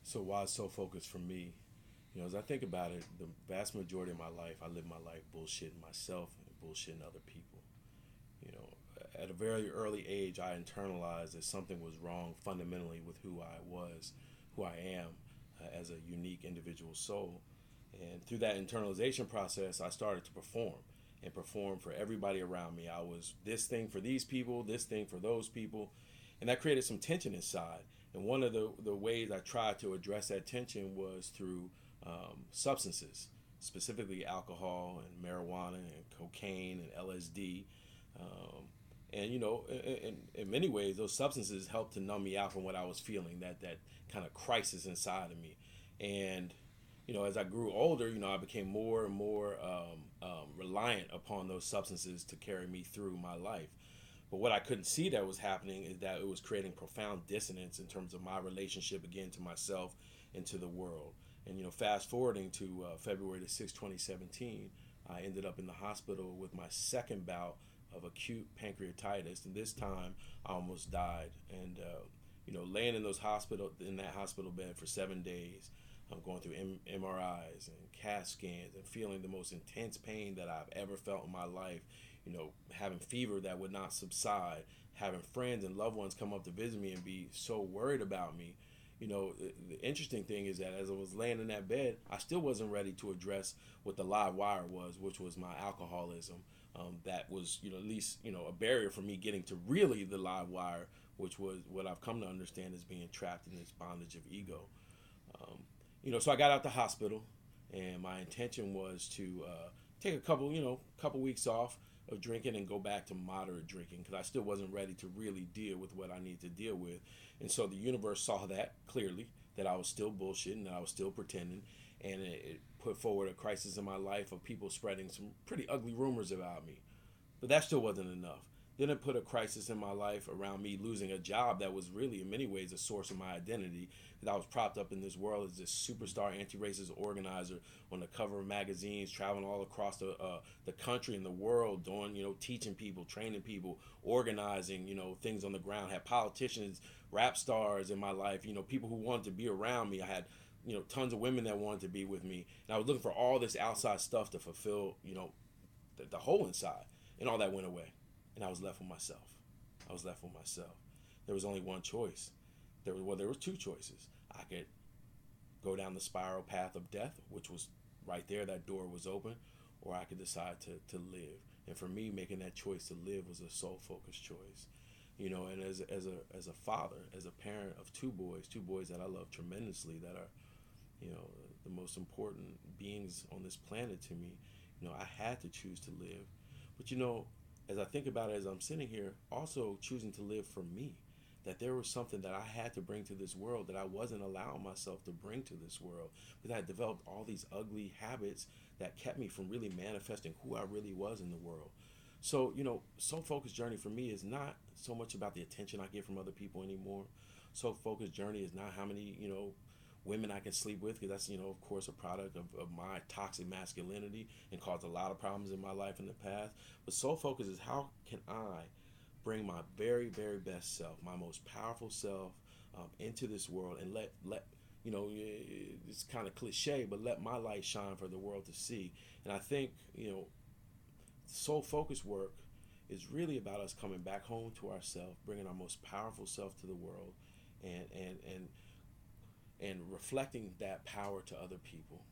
So why soul focus for me? As I think about it, the vast majority of my life, I live my life bullshitting myself and bullshitting other people. You know, at a very early age, I internalized that something was wrong fundamentally with who I was, who I am as a unique individual soul. And through that internalization process, I started to perform and perform for everybody around me. I was this thing for these people, this thing for those people. And that created some tension inside. And one of the ways I tried to address that tension was through substances, specifically alcohol and marijuana and cocaine and LSD. Um, and in many ways, those substances helped to numb me out from what I was feeling, that kind of crisis inside of me. And as I grew older, I became more and more reliant upon those substances to carry me through my life. But what I couldn't see that was happening is that it was creating profound dissonance in terms of my relationship again to myself and to the world. And fast forwarding to February the 6th, 2017, I ended up in the hospital with my second bout of acute pancreatitis, and this time I almost died. And laying in that hospital bed for 7 days, I'm going through MRIs and CAT scans and feeling the most intense pain that I've ever felt in my life. Having fever that would not subside, having friends and loved ones come up to visit me and be so worried about me. The interesting thing is that as I was laying in that bed, I still wasn't ready to address what the live wire was, which was my alcoholism. That was, at least, a barrier for me getting to really the live wire, which was what I've come to understand as being trapped in this bondage of ego. So I got out the hospital, and my intention was to take a couple weeks off of drinking and go back to moderate drinking because I still wasn't ready to really deal with what I needed to deal with. And so the universe saw that clearly, that I was still bullshitting, that I was still pretending, and it put forward a crisis in my life of people spreading some pretty ugly rumors about me. But that still wasn't enough. Then it put a crisis in my life around me losing a job that was really, in many ways, a source of my identity. That I was propped up in this world as this superstar anti-racist organizer on the cover of magazines, traveling all across the country and the world, doing, teaching people, training people, organizing, things on the ground. Had politicians, rap stars in my life, people who wanted to be around me. I had, tons of women that wanted to be with me. And I was looking for all this outside stuff to fulfill, the hole inside. And all that went away. And I was left with myself. I was left with myself. There was only one choice. There were two choices. I could go down the spiral path of death, which was right there, that door was open, or I could decide to live. And for me, making that choice to live was a soul-focused choice. And as a father, as a parent of two boys that I love tremendously, that are, the most important beings on this planet to me, I had to choose to live. But as I think about it, as I'm sitting here, also choosing to live for me, that there was something that I had to bring to this world that I wasn't allowing myself to bring to this world, because I had developed all these ugly habits that kept me from really manifesting who I really was in the world. So, Soul Focused Journey for me is not so much about the attention I get from other people anymore. Soul Focused Journey is not how many, women I can sleep with, because that's, of course, a product of my toxic masculinity and caused a lot of problems in my life in the past. But Soul Focus is how can I bring my very, very best self, my most powerful self, into this world and let it's kind of cliche, but let my light shine for the world to see. And I think, soul focused work is really about us coming back home to ourselves, bringing our most powerful self to the world, and reflecting that power to other people.